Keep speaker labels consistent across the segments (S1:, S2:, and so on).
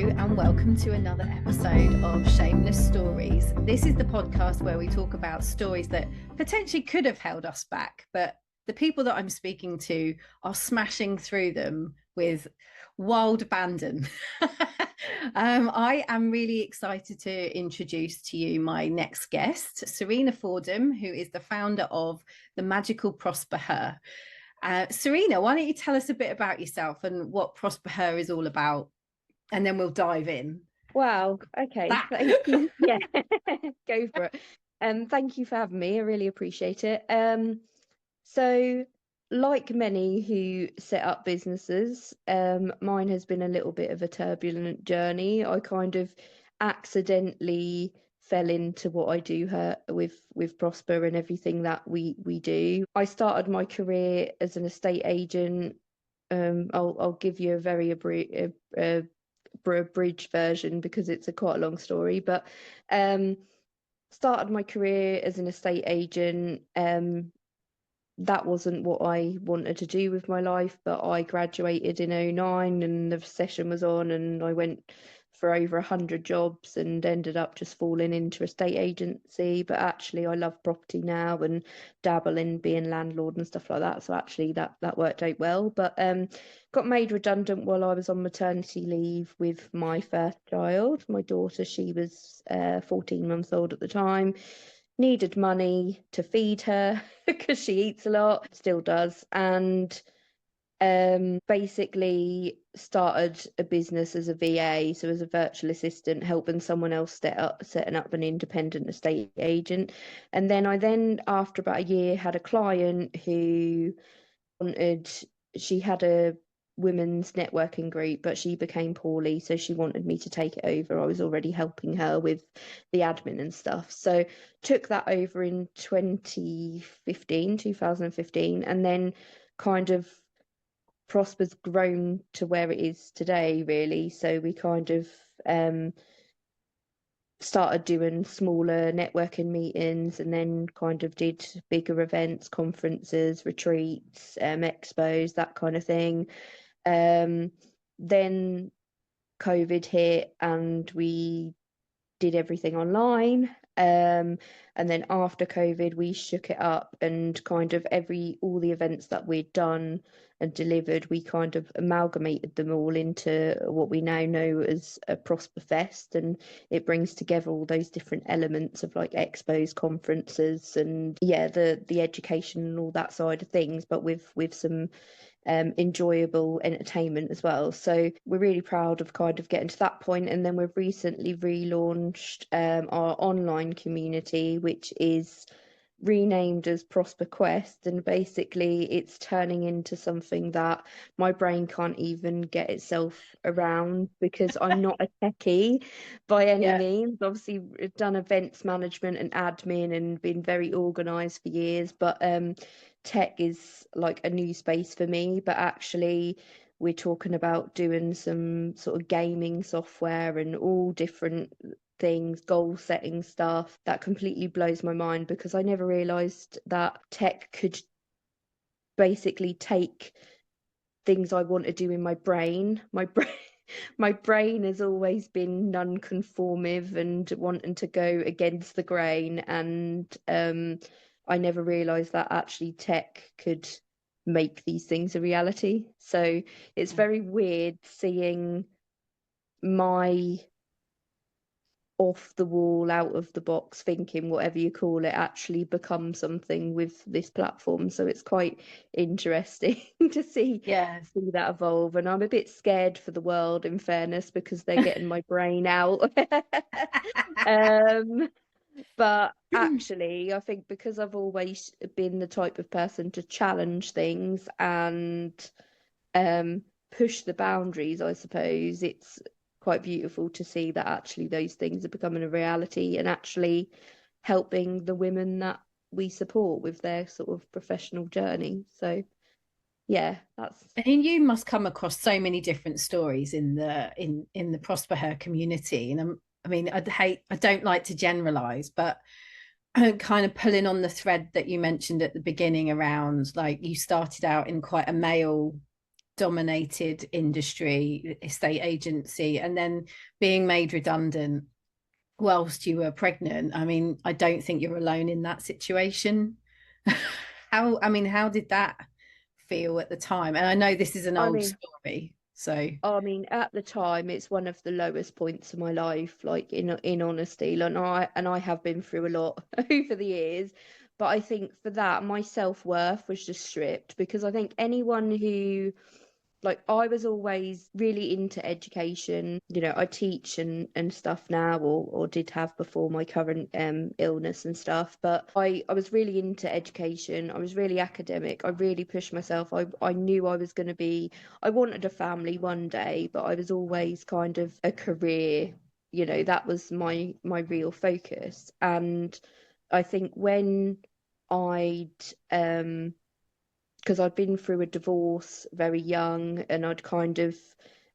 S1: and welcome to another episode of Shameless Stories. This is the podcast where we talk about stories that potentially could have held us back, but the people that I'm speaking to are smashing through them with wild abandon. I am really excited to introduce to you my next guest, Serena Fordham, who is the founder of the magical ProspHER. Serena, why don't you tell us a bit about yourself and what ProspHER is all about, and then we'll dive in.
S2: Wow. Okay. Thank you. Yeah, go for it. Thank you for having me. I really appreciate it. So like many who set up businesses, mine has been a little bit of a turbulent journey. I kind of accidentally fell into what I do with ProspHER and everything that we do. I started my career as an estate agent. I'll give you a very abridged version because it's quite a long story, but started my career as an estate agent. That wasn't what I wanted to do with my life, but I graduated in 2009 and the recession was on, and I went for over 100 jobs and ended up just falling into estate agency. But actually I love property now and dabble in being landlord and stuff like that, so actually that worked out well. But got made redundant while I was on maternity leave with my first child, my daughter. She was 14 months old at the time, needed money to feed her because she eats a lot, still does, and basically started a business as a VA, so as a virtual assistant, helping someone else setting up an independent estate agent. And then after about a year, had a client who she had a women's networking group, but she became poorly, so she wanted me to take it over. I was already helping her with the admin and stuff, so took that over in 2015, and then kind of ProspHER's grown to where it is today, really. So we kind of started doing smaller networking meetings, and then kind of did bigger events, conferences, retreats, expos, that kind of thing. Then COVID hit and we did everything online. And then after COVID, we shook it up and kind of all the events that we'd done and delivered, we kind of amalgamated them all into what we now know as a ProspHER Fest, and it brings together all those different elements of like expos, conferences, and the education and all that side of things, but with some enjoyable entertainment as well. So we're really proud of kind of getting to that point. And then we've recently relaunched our online community, which is renamed as ProspHER Quest, and basically it's turning into something that my brain can't even get itself around, because I'm not a techie by any means. Obviously I've done events management and admin and been very organized for years, but tech is like a new space for me. But actually we're talking about doing some sort of gaming software and all different things, goal setting stuff that completely blows my mind, because I never realized that tech could basically take things I want to do in my brain. My brain has always been non-conforming and wanting to go against the grain, and I never realized that actually tech could make these things a reality. So it's very weird seeing my off the wall, out of the box thinking, whatever you call it, actually become something with this platform. So it's quite interesting to see that evolve. And I'm a bit scared for the world, in fairness, because they're getting my brain out. But actually I think because I've always been the type of person to challenge things and push the boundaries, I suppose it's quite beautiful to see that actually those things are becoming a reality and actually helping the women that we support with their sort of professional journey. So that's.
S1: And you must come across so many different stories in the ProspHER community, and I don't like to generalize, but kind of pulling on the thread that you mentioned at the beginning around, like, you started out in quite a male dominated industry, estate agency, and then being made redundant whilst you were pregnant. I mean, I don't think you're alone in that situation. How did that feel at the time? And I know this is an
S2: I
S1: old
S2: mean,
S1: story, so
S2: at the time, it's one of the lowest points of my life, like in honesty. Like, and I have been through a lot over the years, but I think for that, my self-worth was just stripped, because I think anyone who, like, I was always really into education. I teach and stuff now, or did have before my current illness and stuff. But I was really into education. I was really academic. I really pushed myself. I knew I was going to be, I wanted a family one day, but I was always kind of a career. That was my real focus. And I think when I'd because I'd been through a divorce very young, and I'd kind of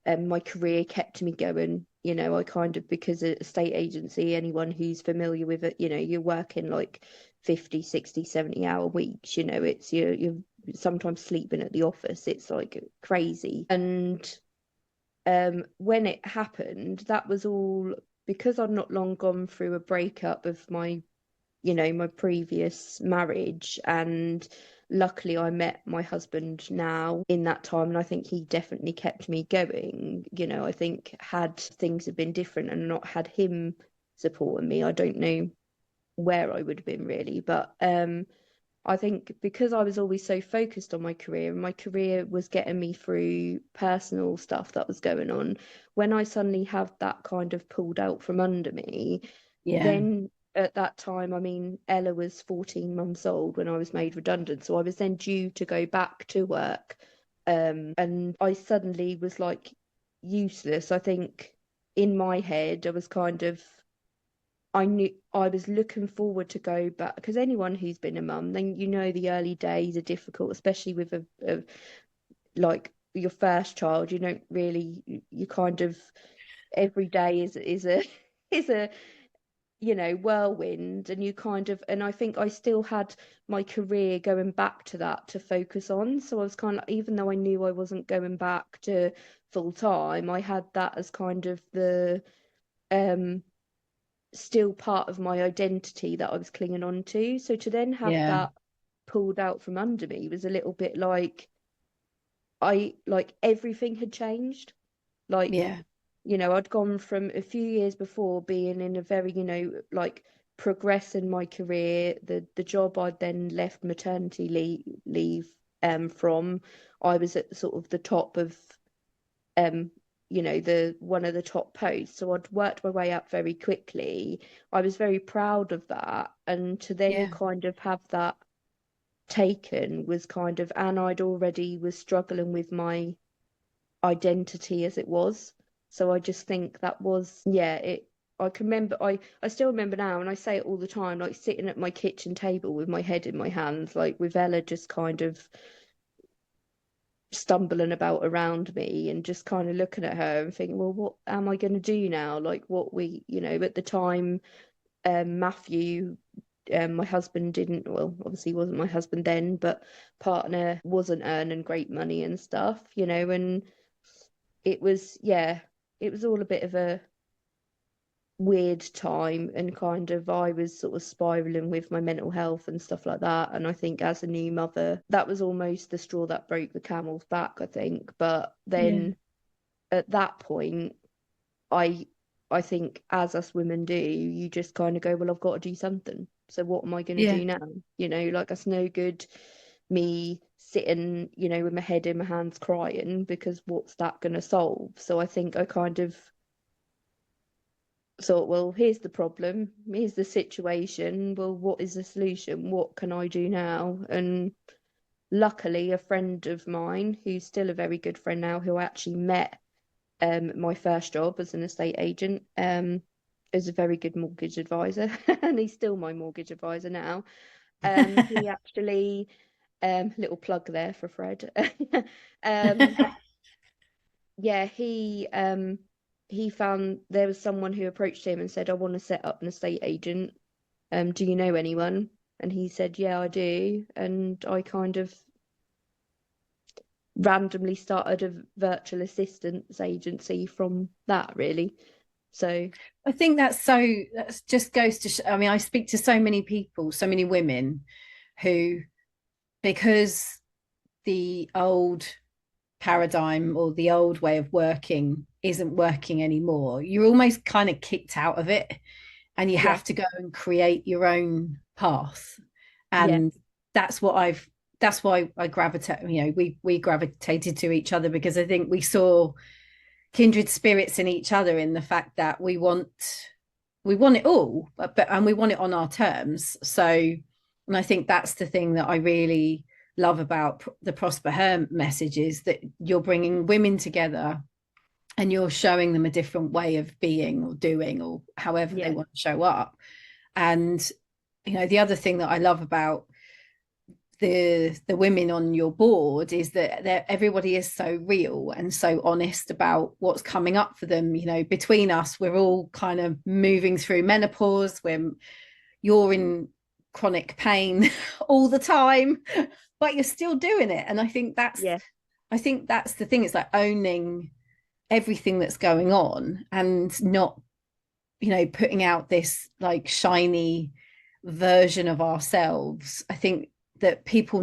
S2: my career kept me going. I kind of, because a estate agency, anyone who's familiar with it, you're working like 50, 60, 70 hour weeks. It's you're sometimes sleeping at the office. It's like crazy. And when it happened, that was all because I'd not long gone through a breakup of my previous marriage. And luckily I met my husband now in that time, and I think he definitely kept me going. I think had things have been different and not had him supporting me, I don't know where I would have been really. But I think because I was always so focused on my career, and my career was getting me through personal stuff that was going on, when I suddenly had that kind of pulled out from under me,
S1: yeah,
S2: then at that time, I mean, Ella was 14 months old when I was made redundant. So I was then due to go back to work. And I suddenly was like useless. I think in my head, I was kind of, I knew I was looking forward to go back, because anyone who's been a mum, then the early days are difficult, especially with a like your first child. You don't really, you kind of, every day is a is a whirlwind. And you kind of, and I think I still had my career going back to that to focus on. So I was kind of, even though I knew I wasn't going back to full time, I had that as kind of the um still part of my identity that I was clinging on to. So to then have
S1: yeah,
S2: that pulled out from under me was a little bit like, I like everything had changed. Like,
S1: yeah,
S2: I'd gone from a few years before being in a very, like, progress in my career. The job I'd then left maternity leave from, I was at sort of the top of um the one of the top posts. So I'd worked my way up very quickly. I was very proud of that. And to then
S1: yeah,
S2: kind of have that taken was kind of, and I'd already was struggling with my identity as it was. So I just think that was, yeah, I can remember, I still remember now, and I say it all the time, like sitting at my kitchen table with my head in my hands, like with Ella just kind of stumbling about around me, and just kind of looking at her and thinking, well, what am I going to do now? Like, what we, at the time, Matthew, my husband didn't, well, obviously he wasn't my husband then, but partner wasn't earning great money and stuff, and it was, yeah, it was all a bit of a weird time. And kind of, I was sort of spiraling with my mental health and stuff like that. And I think as a new mother, that was almost the straw that broke the camel's back, I think. But
S1: yeah,
S2: then at that point, I I think as us women do, you just kind of go, well, I've got to do something. So what am I going to
S1: yeah,
S2: do now? Like, that's no good me sitting, with my head in my hands crying, because what's that going to solve? So I think I kind of thought, well, here's the problem, here's the situation. Well, what is the solution? What can I do now? And luckily, a friend of mine, who's still a very good friend now, who I actually met my first job as an estate agent, is a very good mortgage advisor, and he's still my mortgage advisor now. He actually, little plug there for Fred. um, yeah, he found there was someone who approached him and said, I want to set up an estate agent. Do you know anyone? And he said, yeah, I do. And I kind of randomly started a virtual assistance agency from that, really. So
S1: I think that just goes to I mean, I speak to so many people, so many women who, because the old paradigm or the old way of working isn't working anymore, you're almost kind of kicked out of it, and you
S2: yeah,
S1: have to go and create your own path.
S2: yeah,
S1: And that's what I've that's why I gravitate, we gravitated to each other, because I think we saw kindred spirits in each other, in the fact that we want it all, and we want it on our terms. So, and I think that's the thing that I really love about the ProspHER message, is that you're bringing women together and you're showing them a different way of being or doing, or however they
S2: yeah,
S1: want to show up. And the other thing that I love about the women on your board is that everybody is so real and so honest about what's coming up for them. Between us, we're all kind of moving through menopause, when you're in chronic pain all the time, but you're still doing it. And
S2: yeah,
S1: I think that's the thing. It's like owning everything that's going on, and not putting out this like shiny version of ourselves. I think that people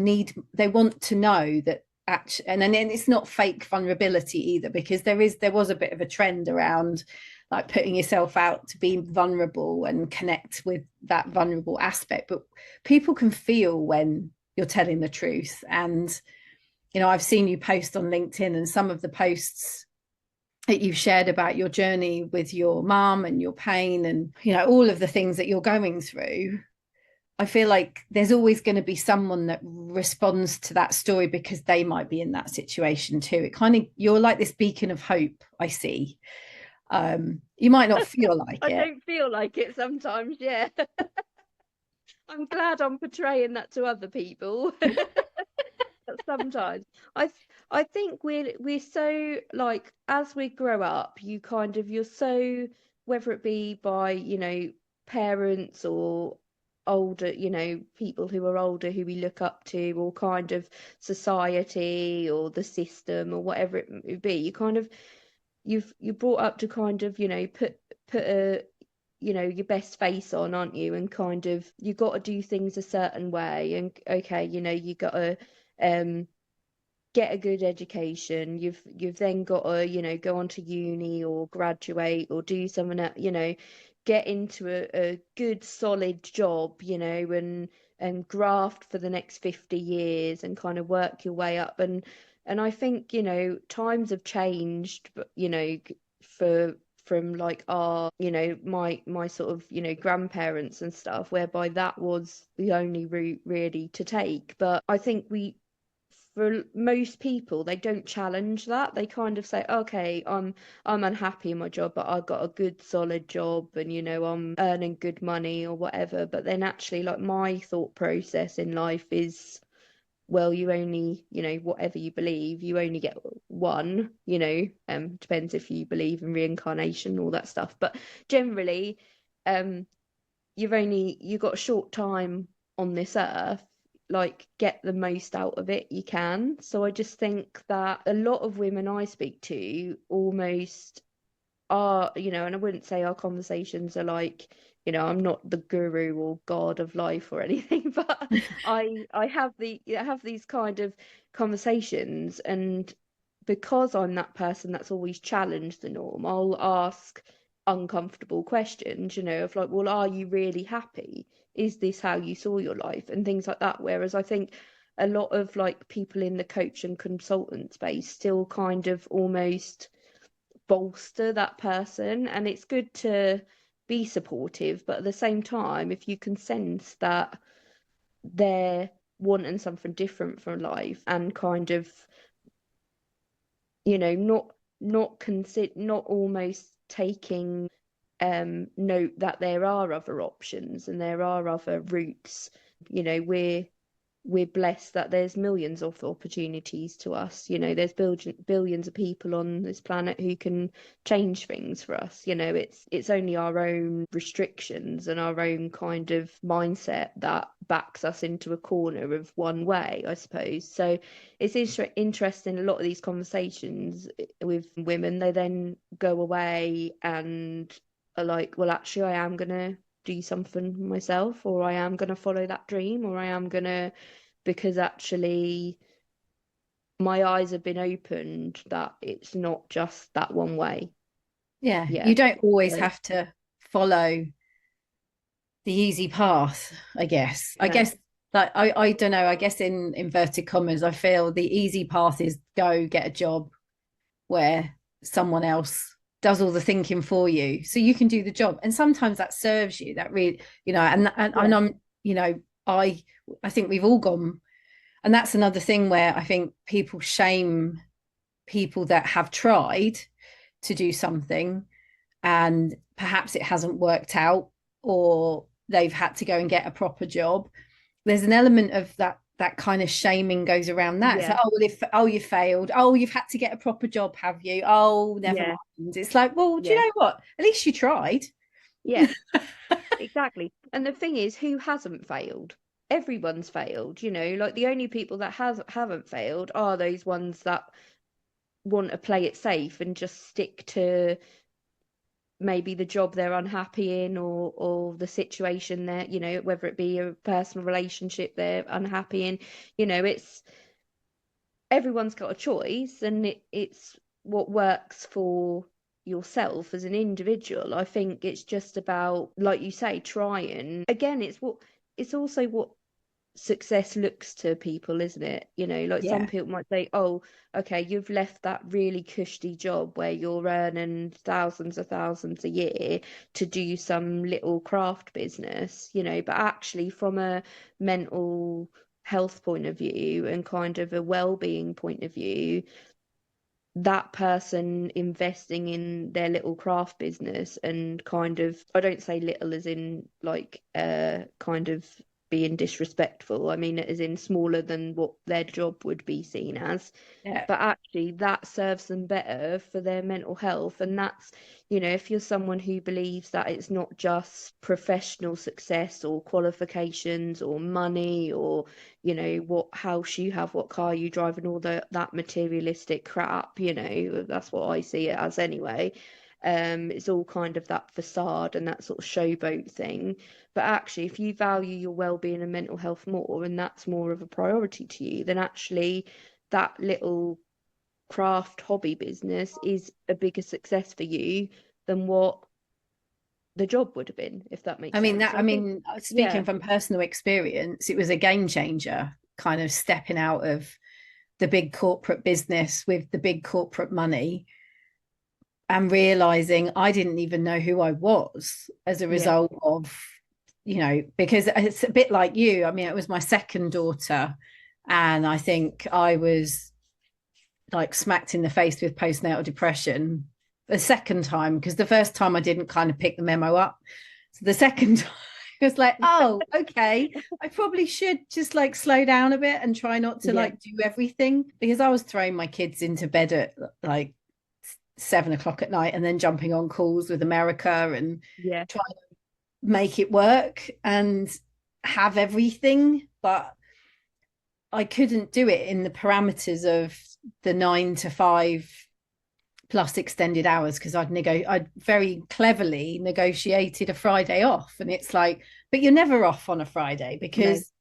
S1: they want to know that actually, and then it's not fake vulnerability either, because there was a bit of a trend around like putting yourself out to be vulnerable and connect with that vulnerable aspect, but people can feel when you're telling the truth. And I've seen you post on LinkedIn, and some of the posts that you've shared about your journey with your mom and your pain, and all of the things that you're going through. I feel like there's always going to be someone that responds to that story, because they might be in that situation too. It kind of, you're like this beacon of hope, I see. You might not feel like
S2: I
S1: it.
S2: don't feel like it sometimes. Yeah, I'm glad I'm portraying that to other people. Sometimes I I think we're so, like, as we grow up, you're so, whether it be by, parents or older, people who are older who we look up to, or kind of society or the system or whatever it may be, you're brought up to kind of, put a, your best face on, aren't you? And kind of, you got to do things a certain way, and okay, you got to um get a good education. You've then got to, go on to uni or graduate or do something else, get into a good solid job, and graft for the next 50 years and kind of work your way up. And I think, times have changed, but for from like our, my sort of, grandparents and stuff, whereby that was the only route really to take. But I think for most people, they don't challenge that. They kind of say, okay, I'm unhappy in my job, but I've got a good solid job, and I'm earning good money or whatever. But then actually, like, my thought process in life is, well, you only, whatever you believe, you only get one, depends if you believe in reincarnation, all that stuff. But generally, um you got a short time on this earth, like, get the most out of it you can. So I just think that a lot of women I speak to almost are, and I wouldn't say our conversations are like, I'm not the guru or god of life or anything, but I have these kind of conversations, and because I'm that person that's always challenged the norm, I'll ask uncomfortable questions, of like, well, are you really happy? Is this how you saw your life? And things like that. Whereas I think a lot of, like, people in the coach and consultant space still kind of almost bolster that person. And it's good to be supportive, but at the same time, if you can sense that they're wanting something different from life, and kind of, not almost taking note that there are other options and there are other routes. We're we're blessed that there's millions of opportunities to us. There's billions of people on this planet who can change things for us. It's only our own restrictions and our own kind of mindset that backs us into a corner of one way, I suppose. So it's interesting. A lot of these conversations with women, they then go away and are like, well, actually, I am gonna do something myself, or I am going to follow that dream, or I am going to, because actually my eyes have been opened that it's not just that one way.
S1: Yeah,
S2: Yeah.
S1: you don't always
S2: So,
S1: have to follow the easy path, I guess. I
S2: no.
S1: guess like I don't know, I guess in inverted commas, I feel the easy path is go get a job where someone else does all the thinking for you so you can do the job. And sometimes that serves you, that really, and
S2: Yeah.
S1: I'm, I I think we've all gone, and that's another thing where I think people shame people that have tried to do something and perhaps it hasn't worked out, or they've had to go and get a proper job. There's an element of that kind of shaming goes around that. So,
S2: Yeah.
S1: oh, well, if you failed, oh, you've had to get a proper job, have you? Oh, never
S2: Yeah.
S1: mind. It's like, well, do you
S2: Yeah.
S1: know what? At least you tried.
S2: Yeah. Exactly. And the thing is, who hasn't failed? Everyone's failed, like the only people that haven't failed are those ones that want to play it safe and just stick to maybe the job they're unhappy in, or the situation that, whether it be a personal relationship they're unhappy in. It's everyone's got a choice, and it's what works for yourself as an individual. I think it's just about, like you say, trying. Again, it's also what success looks to people, isn't it? Like some
S1: Yeah.
S2: people might say, oh, okay, you've left that really cushy job where you're earning thousands of thousands a year to do some little craft business, but actually from a mental health point of view and kind of a well-being point of view, that person investing in their little craft business, and kind of, I don't say little as in like kind of being disrespectful, I mean it as in smaller than what their job would be seen as,
S1: Yeah.
S2: but actually that serves them better for their mental health. And that's, if you're someone who believes that it's not just professional success or qualifications or money, or what house you have, what car you drive, and all that materialistic crap, that's what I see it as anyway. It's all kind of that facade and that sort of showboat thing. But actually, if you value your well-being and mental health more, and that's more of a priority to you, then actually that little craft hobby business is a bigger success for you than what the job would have been, if that makes sense. So
S1: I
S2: I think,
S1: mean,
S2: yeah,
S1: speaking from personal experience, it was a game changer, kind of stepping out of the big corporate business with the big corporate money and realizing I didn't even know who I was as a
S2: yeah,
S1: result of, because it's a bit like you. I mean, it was my second daughter, and I think I was like smacked in the face with postnatal depression the second time, because the first time I didn't kind of pick the memo up. So the second time it was like, oh, okay, I probably should just like slow down a bit and try not to
S2: yeah,
S1: like do everything, because I was throwing my kids into bed at like 7 o'clock at night and then jumping on calls with America and
S2: yeah,
S1: trying to make it work and have everything. But I couldn't do it in the parameters of the 9 to 5 plus extended hours, because I'd very cleverly negotiated a Friday off. And it's like, but you're never off on a Friday,
S2: no,
S1: because,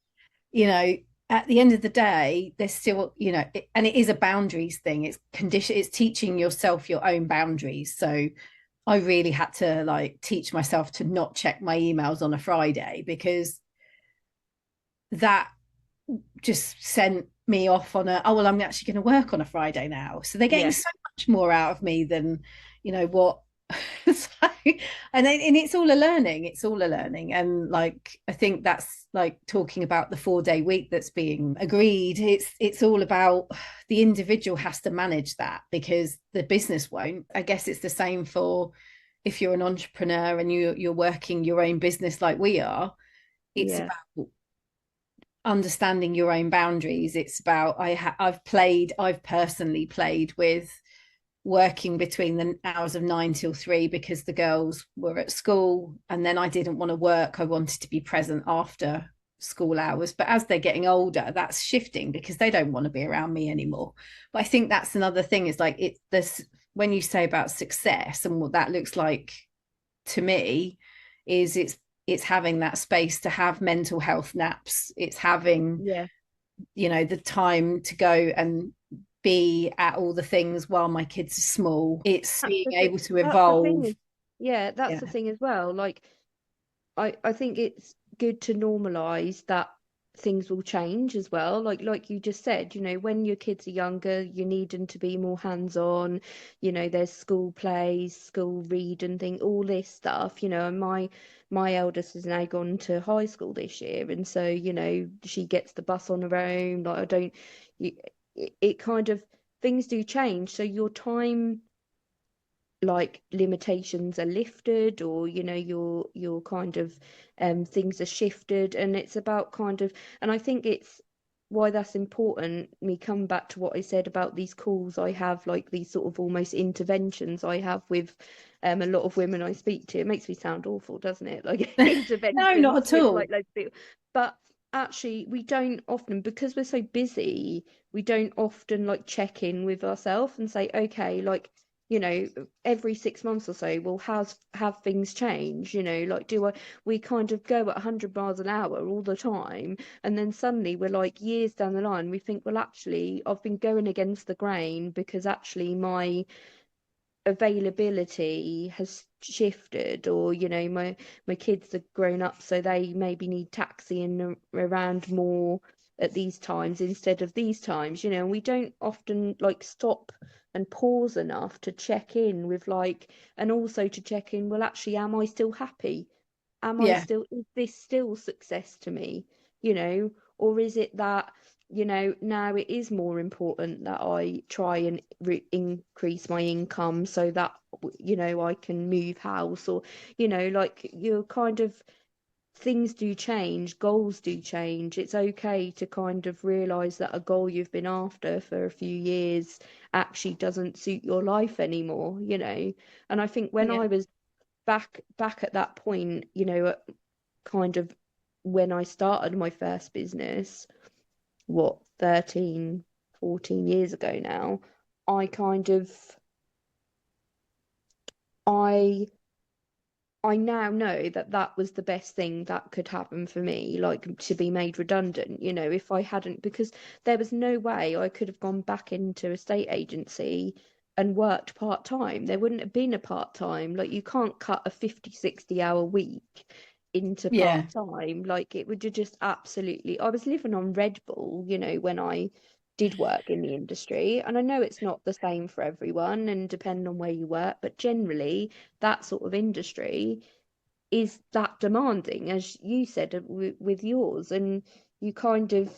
S1: you know, at the end of the day, there's still, and it is a boundaries thing. It's teaching yourself your own boundaries. So I really had to like teach myself to not check my emails on a Friday, because that just sent me off on oh well, I'm actually going to work on a Friday now, so they're getting
S2: yeah,
S1: so much more out of me than what. So, and it's all a learning, and like I think that's like talking about the 4-day week that's being agreed. It's all about the individual has to manage that, because the business won't. I guess it's the same for if you're an entrepreneur and you're working your own business like we are. It's
S2: yeah,
S1: about understanding your own boundaries. It's about I've personally played with working between the hours of 9 till 3 because the girls were at school, and then I didn't want to work. I wanted to be present after school hours. But as they're getting older, that's shifting because they don't want to be around me anymore. But I think that's another thing, is like it this when you say about success and what that looks like to me, is it's having that space to have mental health naps. It's having,
S2: Yeah,
S1: the time to go and be at all the things while my kids are small. It's
S2: that's
S1: being
S2: the thing.
S1: able to
S2: That's the thing
S1: evolve.
S2: is, yeah, that's
S1: Yeah.
S2: the thing as well. Like, I think it's good to normalize that things will change as well. Like you just said, when your kids are younger, you need them to be more hands-on. There's school plays, school read and thing, all this stuff. And my eldest has now gone to high school this year, and so she gets the bus on her own. Like I don't, you, it kind of things do change. So your time like limitations are lifted, or your kind of things are shifted, and it's about kind of, and I think it's why that's important. Me come back to what I said about these calls I have, like these sort of almost interventions I have with a lot of women I speak to. It makes me sound awful, doesn't it? Like
S1: No, not
S2: interventions
S1: at
S2: with
S1: all.
S2: like loads of people, but actually we don't often, because we're so busy, we don't often like check in with ourselves and say, okay, like you know every 6 months or so, well, have things changed? Like, do I we kind of go at 100 miles an hour all the time, and then suddenly we're like years down the line, we think, well, actually I've been going against the grain because actually my availability has shifted, or my kids are grown up, so they maybe need taxiing around more at these times instead of these times. And we don't often like stop and pause enough to check in with, like, and also to check in, well, actually, am I still happy?
S1: Yeah.
S2: Is this still success to me? Or is it that, now it is more important that I try and increase my income so that, I can move house, or, like, you're kind of, things do change, goals do change. It's okay to kind of realize that a goal you've been after for a few years actually doesn't suit your life anymore. And I think when
S1: Yeah.
S2: I was back at that point, kind of when I started my first business, what, 13, 14 years ago now, I kind of I I now know that that was the best thing that could happen for me, like to be made redundant, if I hadn't, because there was no way I could have gone back into a state agency and worked part time. There wouldn't have been a part time. Like, you can't cut a 50, 60 hour week into
S1: Yeah.
S2: part time. Like, it would just absolutely, I was living on Red Bull, when I did work in the industry. And I know it's not the same for everyone and depending on where you work, but generally that sort of industry is that demanding, as you said, with yours. And you kind of,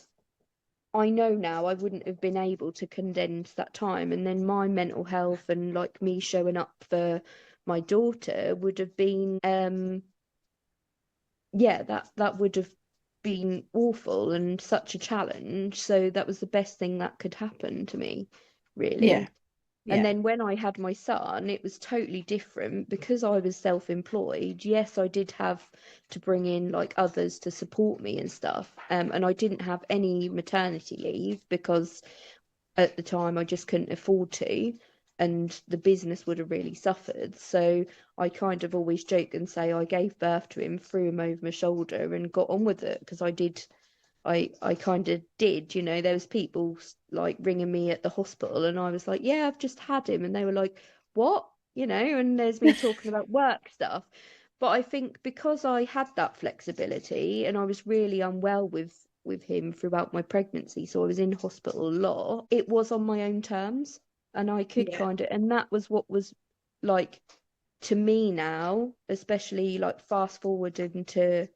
S2: I know now I wouldn't have been able to condense that time. And then my mental health and like me showing up for my daughter would have been, yeah, that would have been awful and such a challenge. So that was the best thing that could happen to me,
S1: Yeah.
S2: really. And
S1: Yeah.
S2: then when I had my son, it was totally different because I was self-employed. Yes, I did have to bring in like others to support me and stuff. And I didn't have any maternity leave because at the time I just couldn't afford to, and the business would have really suffered. So I kind of always joke and say I gave birth to him, threw him over my shoulder, and got on with it, because I kind of did. There was people like ringing me at the hospital, and I was like, yeah, I've just had him, and they were like, what? And there's me talking about work stuff. But I think because I had that flexibility, and I was really unwell with him throughout my pregnancy, so I was in hospital a lot, it was on my own terms, and I could
S1: Yeah.
S2: kind of, and that was what was like, to me now, especially like fast forward into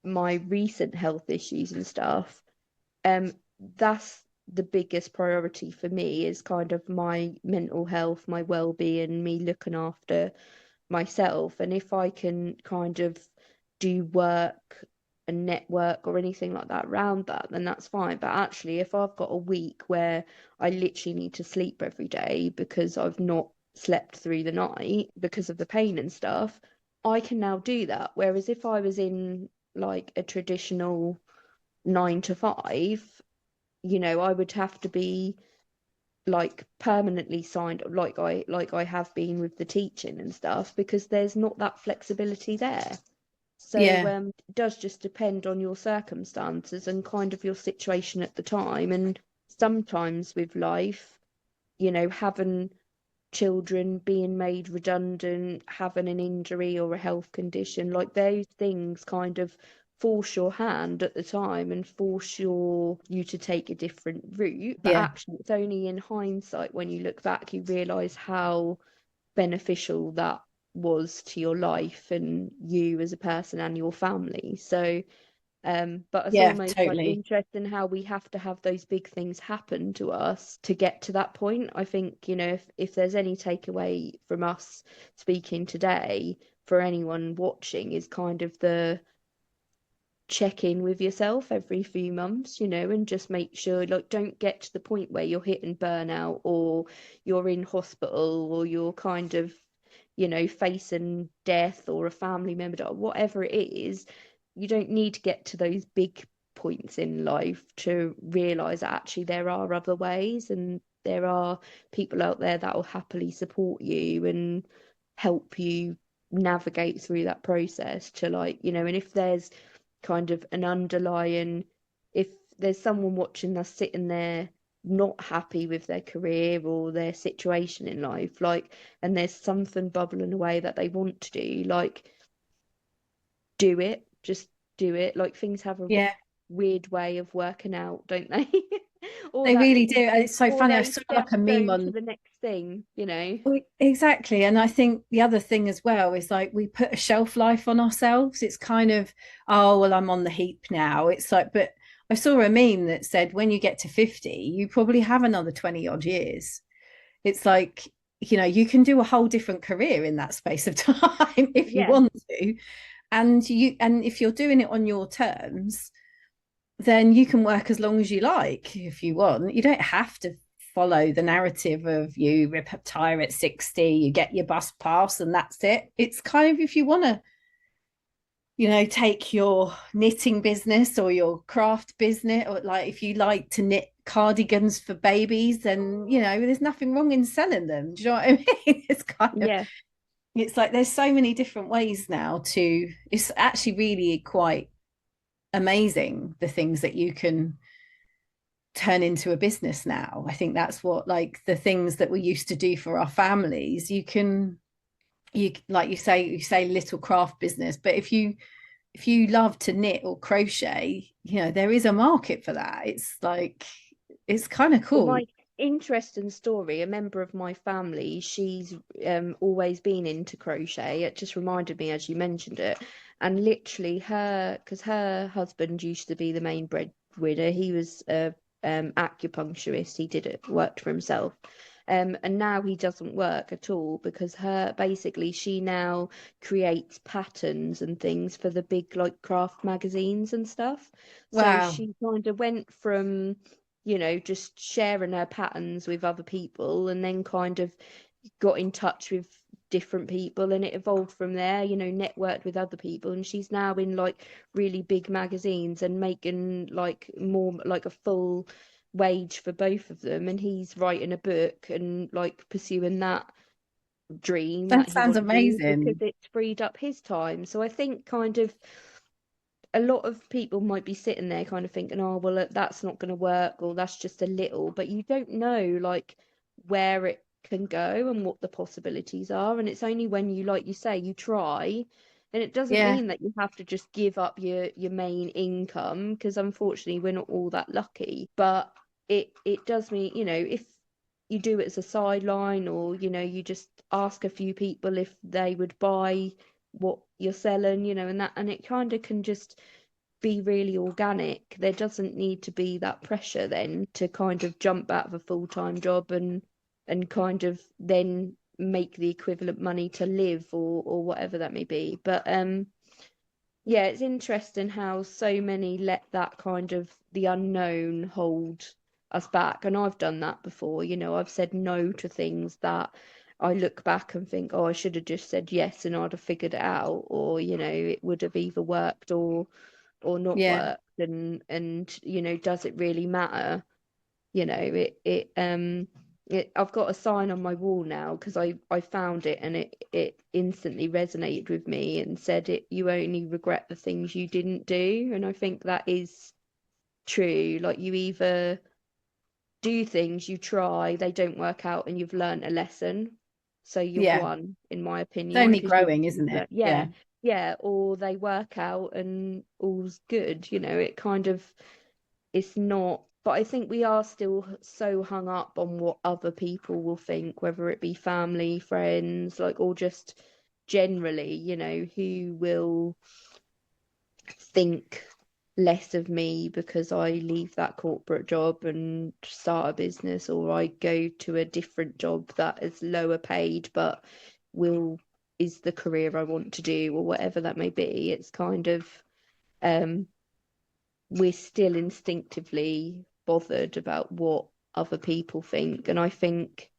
S2: my recent health issues and stuff, um that's the biggest priority for me, is kind of my mental health, my well-being, me looking after myself. And if I can kind of do work a network or anything like that around that, then that's fine. But actually, if I've got a week where I literally need to sleep every day because I've not slept through the night because of the pain and stuff, I can now do that. Whereas if I was in like a traditional 9 to 5, I would have to be like permanently signed like I have been with the teaching and stuff, because there's not that flexibility there. So
S1: Yeah.
S2: it does just depend on your circumstances and kind of your situation at the time. And sometimes with life, having children, being made redundant, having an injury or a health condition, like those things kind of force your hand at the time and force you to take a different route. But
S1: Yeah.
S2: actually, it's only in hindsight, when you look back, you realise how beneficial that was to your life and you as a person and your family. So but it's
S1: Yeah,
S2: almost like
S1: totally.
S2: interesting how we have to have those big things happen to us to get to that point. I think, if there's any takeaway from us speaking today for anyone watching, is kind of the check in with yourself every few months, and just make sure, like, don't get to the point where you're hitting burnout or you're in hospital or you're kind of, facing death or a family member, or whatever it is. You don't need to get to those big points in life to realize that actually there are other ways, and there are people out there that will happily support you and help you navigate through that process to, like, and if there's kind of an underlying, if there's someone watching that's sitting there not happy with their career or their situation in life, like, and there's something bubbling away that they want to do, like, do it, just do it. Like, things have a
S1: Yeah,
S2: weird way of working out, don't they? or
S1: they
S2: that
S1: really do. And it's so
S2: or
S1: funny. I
S2: those
S1: saw like
S2: steps
S1: a meme
S2: going to
S1: on.
S2: the next thing.
S1: Well, exactly. And I think the other thing as well is like we put a shelf life on ourselves. It's kind of, oh, well, I'm on the heap now. It's like, but I saw a meme that said when you get to 50, you probably have another 20 odd years. It's like, you can do a whole different career in that space of time if you
S2: Yeah.
S1: want to. And if you're doing it on your terms, then you can work as long as you like if you want. You don't have to follow the narrative of you retire at 60, you get your bus pass, and that's it. It's kind of, if you want to, take your knitting business or your craft business, or like if you like to knit cardigans for babies, then, there's nothing wrong in selling them. Do you know what I mean? It's kind of,
S2: Yeah.
S1: it's like there's so many different ways now it's actually really quite amazing the things that you can turn into a business now. I think that's what, like, the things that we used to do for our families, you like you say little craft business, but if you love to knit or crochet, there is a market for that. It's like, it's kind of
S2: Well,
S1: cool.
S2: my interesting story, a member of my family, she's always been into crochet. It just reminded me as you mentioned it. And literally because her husband used to be the main breadwinner. He was a acupuncturist. He did it, worked for himself. And now he doesn't work at all because basically she now creates patterns and things for the big, like, craft magazines and stuff. So
S1: Wow.
S2: she kind of went from, just sharing her patterns with other people, and then kind of got in touch with different people, and it evolved from there, networked with other people, and she's now in, like, really big magazines and making, like, more like a full wage for both of them. And he's writing a book and, like, pursuing that dream
S1: That
S2: that he
S1: sounds
S2: wants to do because
S1: amazing.
S2: it's freed up his time. So I think kind of a lot of people might be sitting there kind of thinking, oh, well, that's not going to work, or that's just a little, but you don't know, like, where it can go and what the possibilities are. And it's only when you, like you say, you try. And it doesn't
S1: Yeah.
S2: mean that you have to just give up your main income, because unfortunately we're not all that lucky. But it does mean, if you do it as a sideline, or, you just ask a few people if they would buy what you're selling, and it kind of can just be really organic. There doesn't need to be that pressure then to kind of jump out of a full-time job and kind of then make the equivalent money to live, or whatever that may be. But yeah, it's interesting how so many let that kind of the unknown hold us back. And I've done that before, I've said no to things that I look back and think, oh, I should have just said yes and I'd have figured it out, or, it would have either worked or not
S1: Yeah,
S2: worked. And does it really matter? I've got a sign on my wall now because I found it, and it instantly resonated with me and said, it you only regret the things you didn't do. And I think that is true. Like, you either do things, you try, they don't work out, and you've learned a lesson, so you've
S1: yeah.
S2: won, in my
S1: It's
S2: opinion,
S1: only
S2: because you've
S1: growing, isn't it?
S2: learned. Yeah,
S1: Yeah.
S2: yeah. Or they work out and all's good. It kind of, it's not. But I think we are still so hung up on what other people will think, whether it be family, friends, like, or just generally, who will think less of me because I leave that corporate job and start a business, or I go to a different job that is lower paid but will is the career I want to do, or whatever that may be. It's kind of, um we're still instinctively bothered about what other people think. And I think,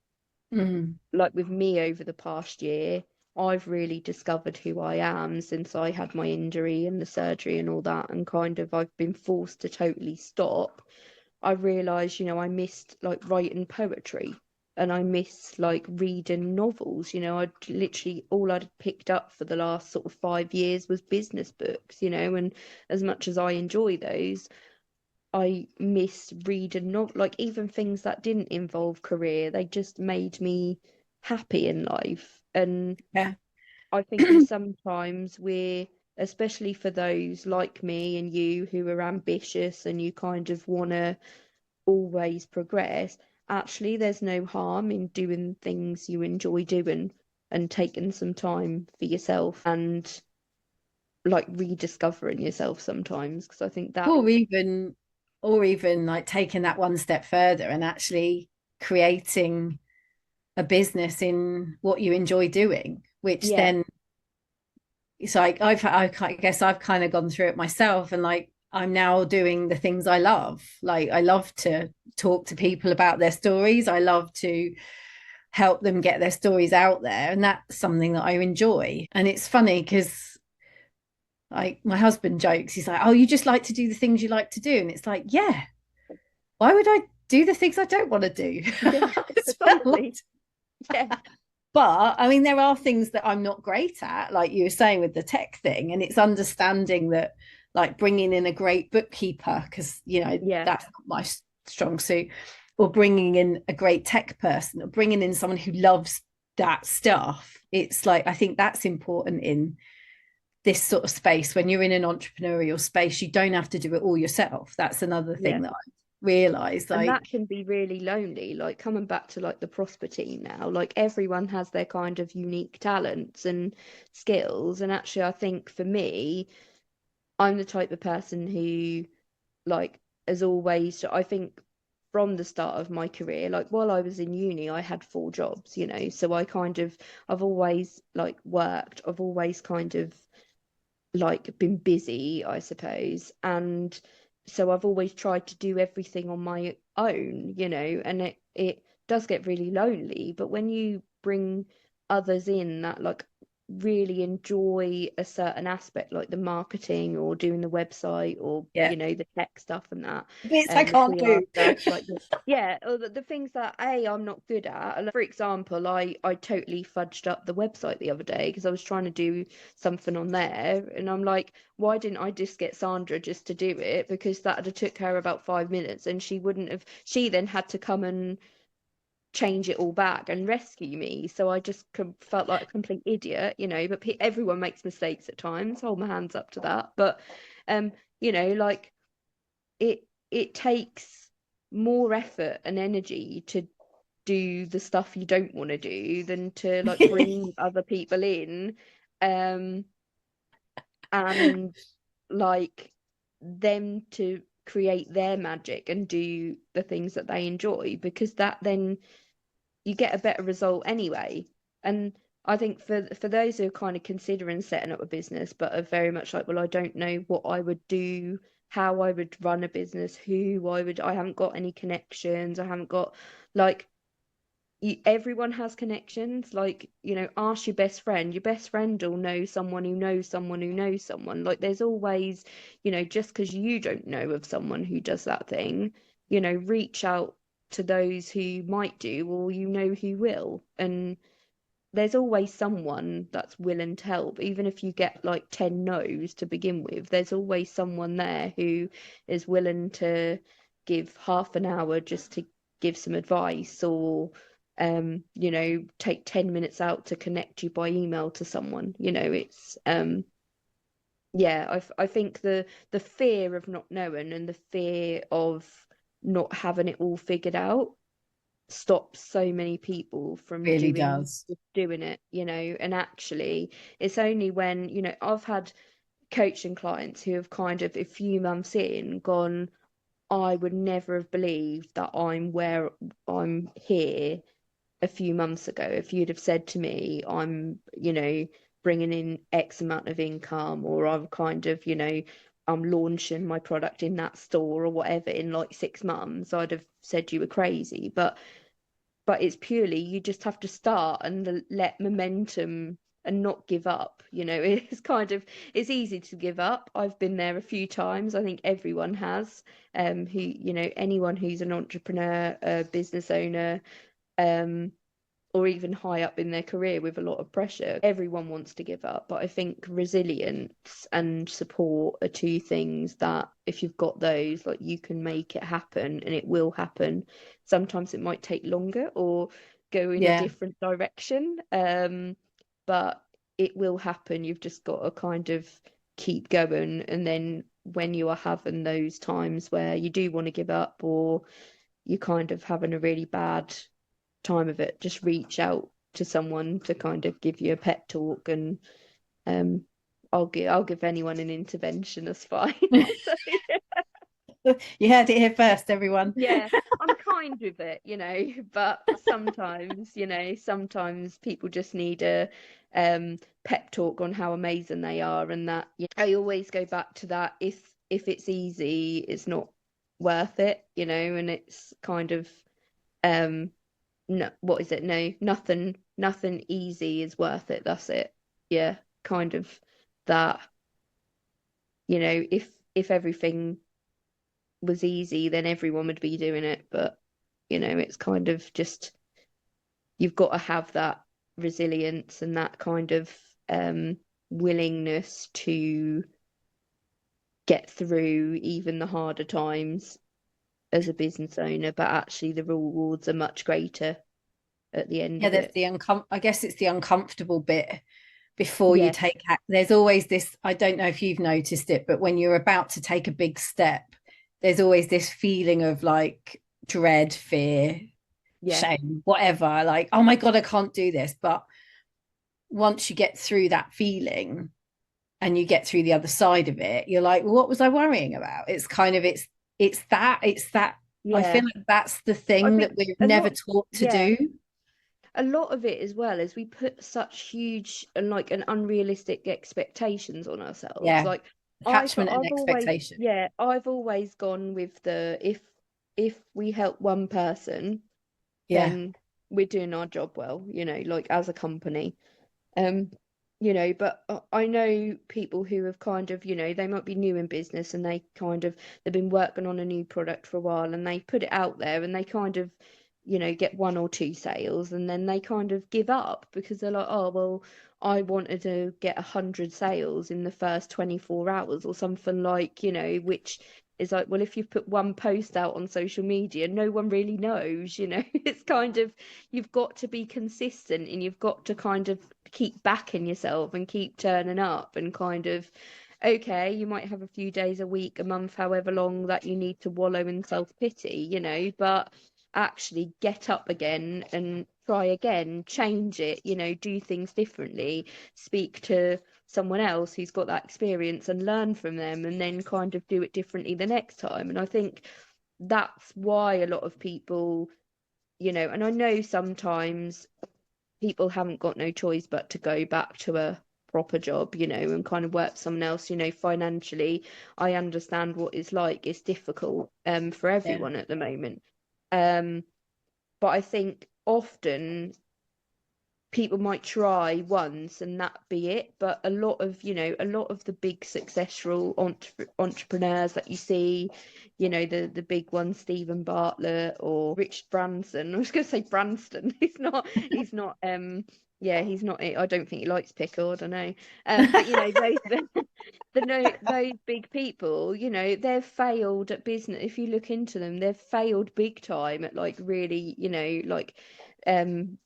S1: Mm.
S2: like with me over the past year, I've really discovered who I am since I had my injury and the surgery and all that, and kind of I've been forced to totally stop. I realised, I missed like writing poetry, and I miss like reading novels. I literally, all I'd picked up for the last sort of 5 years was business books, and as much as I enjoy those, I miss reading, not like even things that didn't involve career. They just made me happy in life. And
S1: Yeah.
S2: I think we sometimes especially for those like me and you who are ambitious and you kind of want to always progress, actually, there's no harm in doing things you enjoy doing and taking some time for yourself and like rediscovering yourself sometimes. Because I think that,
S1: or even or even like taking that one step further and actually creating a business in what you enjoy doing, which
S2: yeah,
S1: then it's like I guess I've kind of gone through it myself, and like I'm now doing the things I love. Like I love to talk to people about their stories. I love to help them get their stories out there, and that's something that I enjoy. And it's funny because like my husband jokes, he's like, "Oh, you just like to do the things you like to do," and it's like, yeah, why would I do the things I don't want to do?
S2: yeah,
S1: It's fun.
S2: totally. Yeah,
S1: But I mean, there are things that I'm not great at, like you were saying with the tech thing, and it's understanding that, like bringing in a great bookkeeper, because
S2: yeah,
S1: that's not my strong suit, or bringing in a great tech person, or bringing in someone who loves that stuff. It's like I think that's important in this sort of space. When you're in an entrepreneurial space, you don't have to do it all yourself. That's another
S2: yeah.
S1: thing that I realized.
S2: And
S1: Like,
S2: that can be really lonely. Like, coming back to like the ProspHER team now, like everyone has their kind of unique talents and skills. And actually, I think for me, I'm the type of person who, like, as always, I think from the start of my career, like while I was in uni, I had 4 jobs, so I've always like worked, I've always kind of like been busy, I suppose. And so I've always tried to do everything on my own, and it does get really lonely. But when you bring others in that like really enjoy a certain aspect, like the marketing or doing the website, or
S1: yeah,
S2: the tech stuff and that,
S1: bits I
S2: the
S1: can't
S2: PR
S1: do.
S2: stuff, like yeah, or the things that I'm not good at. Like, for example, I totally fudged up the website the other day because I was trying to do something on there, and I'm like, why didn't I just get Sandra just to do it? Because that had took her about 5 minutes, and she wouldn't have. She then had to come and change it all back and rescue me. So I just felt like a complete idiot, But everyone makes mistakes at times. Hold my hands up to that. But um, like, it takes more effort and energy to do the stuff you don't want to do than to like bring other people in, um and like them to create their magic and do the things that they enjoy, because that then you get a better result anyway. And I think for those who are kind of considering setting up a business, but are very much like, well, I don't know what I would do, how I would run a business, I haven't got any connections, I haven't got like everyone has connections. Like, ask your best friend. Your best friend will know someone who knows someone who knows someone. Like, there's always, just because you don't know of someone who does that thing, reach out to those who might do, or who will. And there's always someone that's willing to help, even if you get like 10 no's to begin with. There's always someone there who is willing to give half an hour just to give some advice, or take 10 minutes out to connect you by email to someone. It's yeah, I think the fear of not knowing and the fear of not having it all figured out stops so many people from
S1: Really does.
S2: doing it, and actually it's only when, I've had coaching clients who have kind of a few months in gone, I would never have believed that I'm where I'm here a few months ago. If you'd have said to me, I'm, bringing in X amount of income, or I'm kind of, I'm launching my product in that store or whatever in like 6 months, I'd have said you were crazy. But it's purely, you just have to start and let momentum and not give up. It's kind of, it's easy to give up. I've been there a few times. I think everyone has. Who, anyone who's an entrepreneur, a business owner, um or even high up in their career with a lot of pressure, everyone wants to give up. But I think resilience and support are two things that, if you've got those, like, you can make it happen, and it will happen. Sometimes it might take longer or go in a
S1: Yeah.
S2: different direction, but it will happen. You've just got to kind of keep going. And then when you are having those times where you do want to give up, or you're kind of having a really bad time of it, just reach out to someone to kind of give you a pep talk. And I'll give anyone an intervention, that's fine. So,
S1: You heard it here first, everyone.
S2: yeah, I'm kind with it, but sometimes, sometimes people just need a pep talk on how amazing they are. And that, I always go back to that. If it's easy, it's not worth it, and it's kind of no, what is it? No, nothing easy is worth it. That's it. Yeah, kind of that. If everything was easy, then everyone would be doing it. But it's kind of just, you've got to have that resilience and that kind of willingness to get through even the harder times as a business owner. But actually, the rewards are much greater at the end
S1: Yeah,
S2: of
S1: there's
S2: it.
S1: I guess it's the uncomfortable bit before you
S2: Yes,
S1: take there's always this, I don't know if you've noticed it, but when you're about to take a big step, there's always this feeling of like dread, fear,
S2: yeah,
S1: shame, whatever, like, oh my God, I can't do this. But once you get through that feeling and you get through the other side of it, you're like, well, what was I worrying about? It's kind of, it's that I feel
S2: yeah.
S1: like that's the
S2: I
S1: thing that
S2: think
S1: we're
S2: a
S1: never
S2: lot,
S1: taught to
S2: yeah,
S1: do.
S2: a lot of it as well is we put such huge and like an unrealistic expectations on ourselves.
S1: Yeah,
S2: Like
S1: attachment and
S2: I've always,
S1: expectation.
S2: yeah, I've always gone with the, if we help one person,
S1: Yeah.
S2: then we're doing our job well, like as a company. Um, but I know people who have kind of, they might be new in business, and they've been working on a new product for a while, and they put it out there, and they kind of, get one or two sales, and then they kind of give up because they're like, oh, well, I wanted to get 100 sales in the first 24 hours or something, like, which is like, well, if you've put one post out on social media, no one really knows, it's kind of, you've got to be consistent, and you've got to kind of keep backing yourself and keep turning up, and kind of, okay, you might have a few days, a week, a month, however long that you need to wallow in self-pity, but actually get up again and try again, change it, do things differently, speak to someone else who's got that experience and learn from them, and then kind of do it differently the next time. And I think that's why a lot of people, and I know sometimes people haven't got no choice but to go back to a proper job, you know, and kind of work for someone else. You know, financially, I understand what it's like. It's difficult for
S1: Yeah.
S2: everyone at the moment. But I think often people might try once and that be it, but a lot of, you know, a lot of the big successful entrepreneurs that you see, you know, the big ones, Stephen Bartlett or Richard Branson. I was going to say Branston. He's not yeah, he's not, I don't think he likes pickle, I don't know. But you know, those big people, you know, they've failed at business. If you look into them, they've failed big time at like really, you know, like um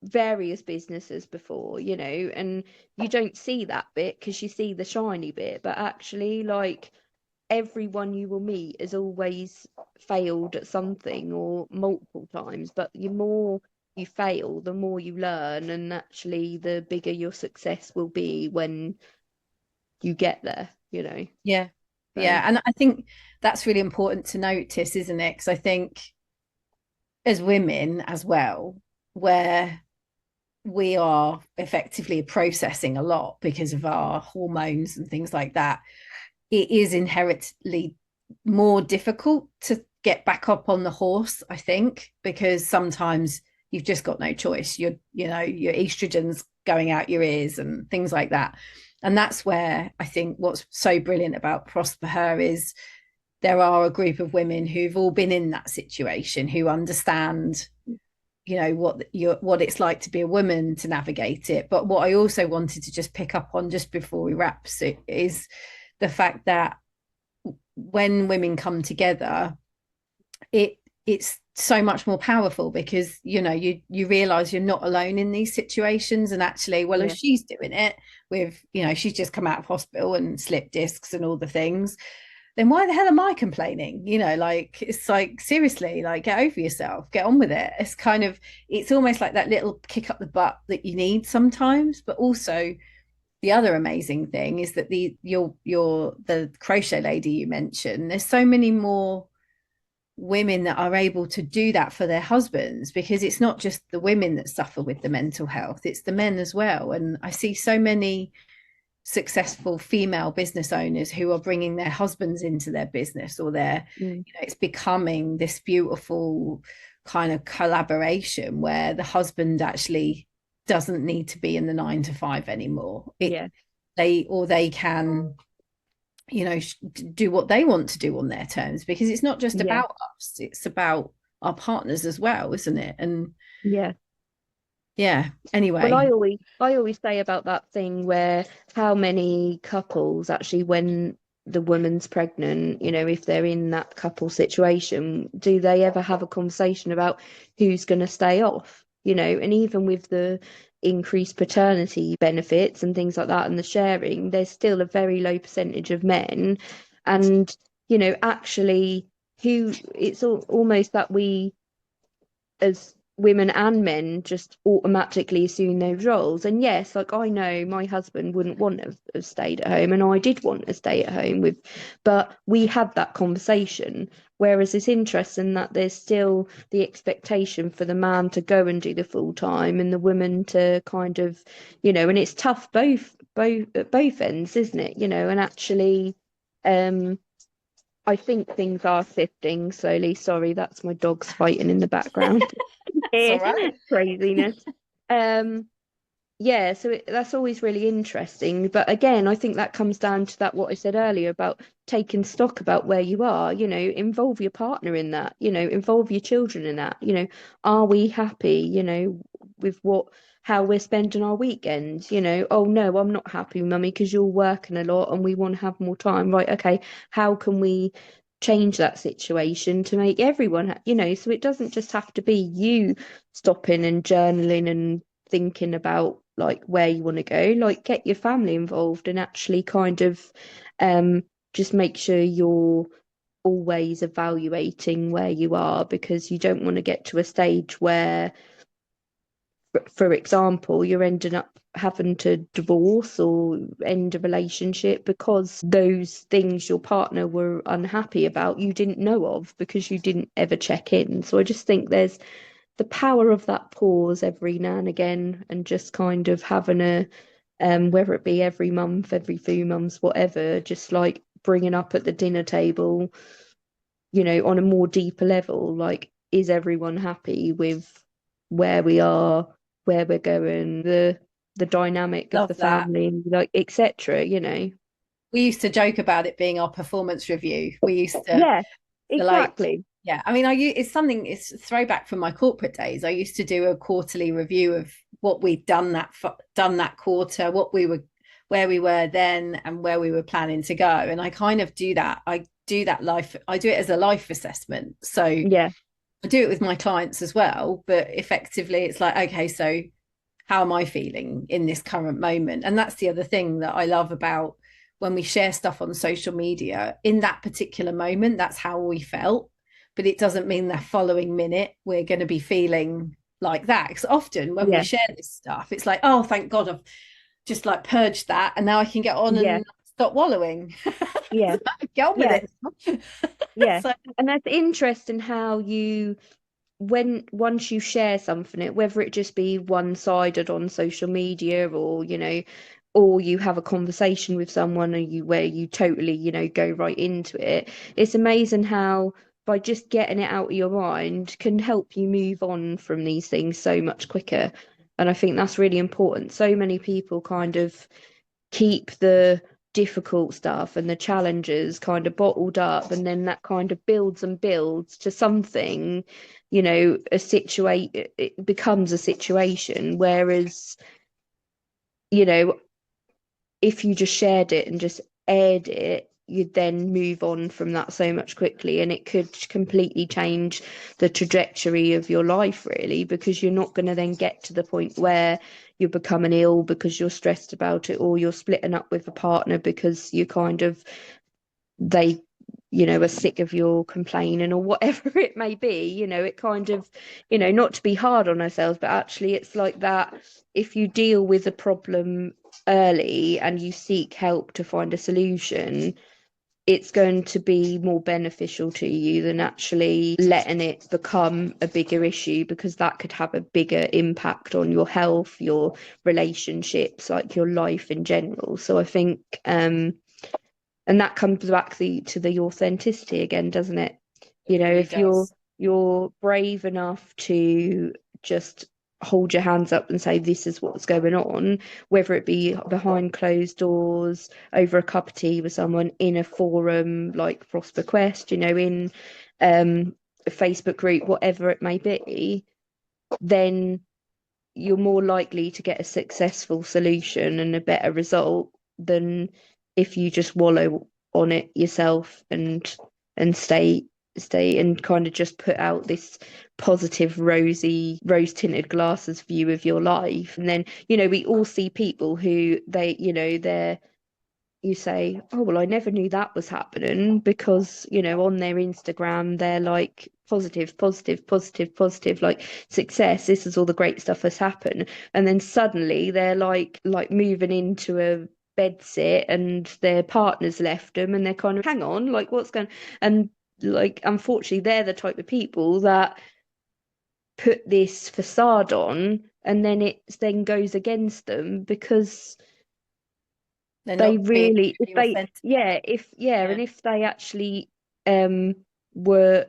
S2: various businesses before, you know, and you don't see that bit because you see the shiny bit, but actually, like, everyone you will meet has always failed at something or multiple times, but the more you fail, the more you learn, and actually the bigger your success will be when you get there, you know.
S1: Yeah.
S2: So
S1: Yeah. And I think that's really important to notice, isn't it? Because I think as women as well, where we are effectively processing a lot because of our hormones and things like that, it is inherently more difficult to get back up on the horse, I think, because sometimes you've just got no choice. You know, your estrogen's going out your ears and things like that. And that's where I think what's so brilliant about ProspHER is there are a group of women who've all been in that situation, who understand, you know, what it's like to be a woman, to navigate it. But what I also wanted to just pick up on just before we wrap it is the fact that when women come together, it's so much more powerful, because you know, you realize you're not alone in these situations. And actually, well, if
S2: yeah,
S1: she's doing it with, you know, she's just come out of hospital and slipped discs and all the things, then why the hell am I complaining? You know, like, it's like, seriously, like, get over yourself, get on with it. It's kind of, it's almost like that little kick up the butt that you need sometimes. But also, the other amazing thing is that the crochet lady you mentioned, there's so many more women that are able to do that for their husbands, because it's not just the women that suffer with the mental health, it's the men as well. And I see so many successful female business owners who are bringing their husbands into their business, or their,
S2: mm,
S1: you know, it's becoming this beautiful kind of collaboration where the husband actually doesn't need to be in the 9 to 5 anymore.
S2: yeah,
S1: They can, you know, do what they want to do on their terms, because it's not just
S2: yeah,
S1: about us, it's about our partners as well, isn't it? And
S2: yeah.
S1: yeah,
S2: Well,
S1: anyway.
S2: I always say about that thing where how many couples actually, when the woman's pregnant, you know, if they're in that couple situation, do they ever have a conversation about who's going to stay off? You know, and even with the increased paternity benefits and things like that and the sharing, there's still a very low percentage of men. And, you know, actually, it's almost that we, as women and men, just automatically assume those roles. And yes, like, I know my husband wouldn't want to have stayed at home, and I did want to stay at home with, but we had that conversation. Whereas it's interesting that there's still the expectation for the man to go and do the full time and the woman to kind of, you know, and it's tough both at both ends, isn't it? You know, and actually, um I think things are shifting slowly. Sorry, that's my dogs fighting in the background.
S1: That's all right.
S2: Craziness. Um, yeah, so that's always really interesting. But again, I think that comes down to that what I said earlier about taking stock about where you are. You know, involve your partner in that. You know, involve your children in that. You know, are we happy? You know, with how we're spending our weekends. You know, oh no, I'm not happy, mummy, because you're working a lot and we want to have more time. Right? Okay, how can we change that situation to make everyone, you know, so it doesn't just have to be you stopping and journaling and thinking about like where you want to go, like get your family involved and actually kind of um just make sure you're always evaluating where you are, because you don't want to get to a stage where, for example, you're ending up having to divorce or end a relationship because those things your partner were unhappy about you didn't know of because you didn't ever check in. So I just think the power of that pause every now and again, and just kind of having a whether it be every month, every few months, whatever, just like bringing up at the dinner table, on a more deeper level, like, is everyone happy with where we are, where we're going, the dynamic of the
S1: Love that.
S2: family, like, etc.
S1: We used to joke about it being our performance review. We used to
S2: Yeah,
S1: like,
S2: exactly.
S1: yeah, I mean, it's something, it's a throwback from my corporate days. I used to do a quarterly review of what we'd done that quarter, where we were then, and where we were planning to go. And I kind of do that. I do it as a life assessment. So
S2: Yeah,
S1: I do it with my clients as well, but effectively it's like, okay, so how am I feeling in this current moment? And that's the other thing that I love about when we share stuff on social media. In that particular moment, that's how we felt. But it doesn't mean the following minute we're going to be feeling like that. Because often when we
S2: yeah,
S1: share this stuff, it's like, oh, thank God I've just like purged that. And now I can get on
S2: yeah,
S1: and stop wallowing.
S2: yeah,
S1: Get on with
S2: yeah,
S1: it.
S2: yeah.
S1: So,
S2: And that's interesting how when once you share something, whether it just be one-sided on social media, or or you have a conversation with someone, and where you totally, go right into it, it's amazing how by just getting it out of your mind can help you move on from these things so much quicker. And I think that's really important. So many people kind of keep the difficult stuff and the challenges kind of bottled up, and then that kind of builds and builds to something, it becomes a situation. Whereas, you know if you just shared it and just aired it, you'd then move on from that so much quickly, and it could completely change the trajectory of your life, really, because you're not going to then get to the point where you're becoming ill because you're stressed about it, or you're splitting up with a partner because you kind of they are sick of your complaining, or whatever it may be. It kind of, not to be hard on ourselves, but actually it's like that. If you deal with a problem early and you seek help to find a solution, it's going to be more beneficial to you than actually letting it become a bigger issue, because that could have a bigger impact on your health, your relationships, like your life in general. So I think and that comes back to the authenticity again, doesn't it?
S1: it really
S2: If you're
S1: does.
S2: you're brave enough to just hold your hands up and say this is what's going on, whether it be behind closed doors, over a cup of tea with someone, in a forum like ProspHER, in a Facebook group, whatever it may be, then you're more likely to get a successful solution and a better result than if you just wallow on it yourself, and stay and kind of just put out this positive, rosy, rose tinted glasses view of your life. And then, we all see people who they're you say, oh, well, I never knew that was happening, because, on their Instagram, they're like positive, positive, positive, positive, like success. This is all the great stuff that's happened. And then suddenly they're like moving into a bed sit, and their partner's left them, and they're kind of, hang on, like, what's going, and like, unfortunately, they're the type of people that put this facade on, and then it then goes against them, because
S1: They're
S2: they
S1: not being
S2: really, if
S1: really
S2: they,
S1: authentic.
S2: yeah,
S1: Yeah.
S2: and if they actually were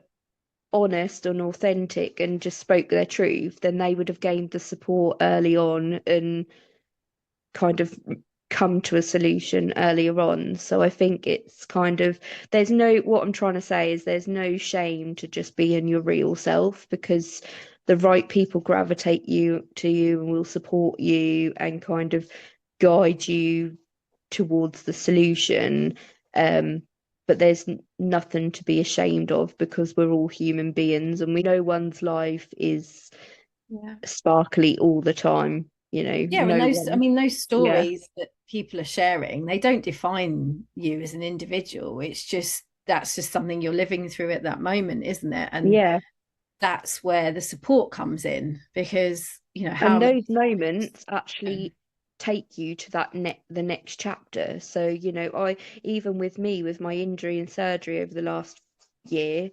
S2: honest and authentic and just spoke their truth, then they would have gained the support early on, and kind of come to a solution earlier on. So I think it's kind of, what I'm trying to say is, there's no shame to just being your real self, because the right people gravitate to you and will support you and kind of guide you towards the solution. Um, but there's nothing to be ashamed of, because we're all human beings, and we know one's life is
S1: Yeah.
S2: sparkly all the time.
S1: Yeah, and
S2: No
S1: I
S2: one.
S1: mean, those
S2: Yeah,
S1: stories that people are sharing, they don't define you as an individual. It's just that's just something you're living through at that moment, isn't it? And
S2: yeah.
S1: that's where the support comes in, because
S2: And
S1: how many
S2: those moments
S1: times,
S2: actually take you to the next chapter. So, I, even with me, with my injury and surgery over the last year,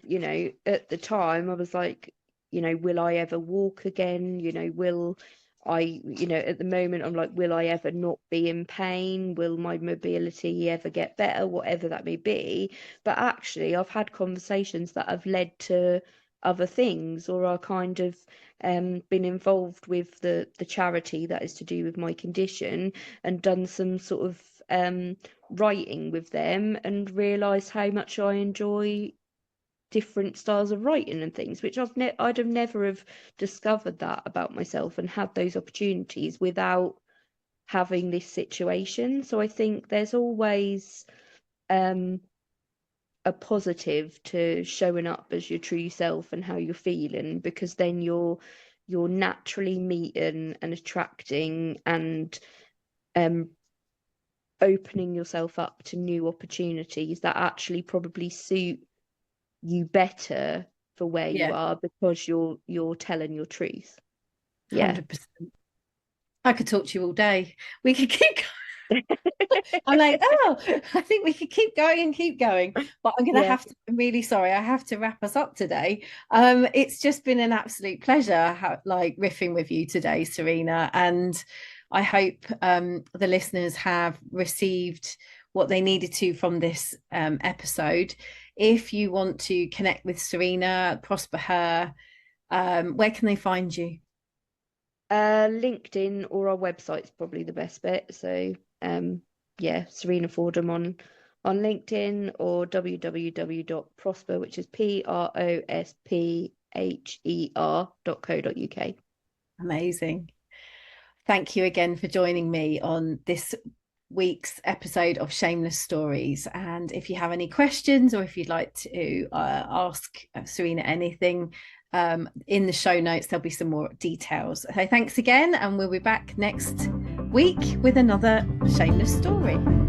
S2: at the time I was like, will I ever walk again? Will I, at the moment I'm like, will I ever not be in pain? Will my mobility ever get better? Whatever that may be. But actually, I've had conversations that have led to other things, or are kind of been involved with the charity that is to do with my condition, and done some sort of writing with them, and realised how much I enjoy different styles of writing and things, which I'd have never have discovered that about myself and had those opportunities without having this situation. So I think there's always a positive to showing up as your true self and how you're feeling, because then you're naturally meeting and attracting and opening yourself up to new opportunities that actually probably suit you better for where you
S1: Yeah,
S2: are, because you're telling your truth. Yeah.
S1: 100%. I could talk to you all day. We could keep going. I'm like, oh, I think we could keep going and keep going. But I'm gonna
S2: Yeah.
S1: have to, I'm really sorry, I have to wrap us up today. It's just been an absolute pleasure like riffing with you today, Serena. And I hope the listeners have received what they needed to from this episode. If you want to connect with Serena, ProspHER, where can they find you?
S2: LinkedIn or our website's probably the best bet. So yeah, Serena Fordham on LinkedIn, or www.prospher, which is prospher.co.uk.
S1: Amazing. Thank you again for joining me on this week's episode of Shameless Stories. And if you have any questions, or if you'd like to ask Serena anything, in the show notes, there'll be some more details. So thanks again, and we'll be back next week with another Shameless Story.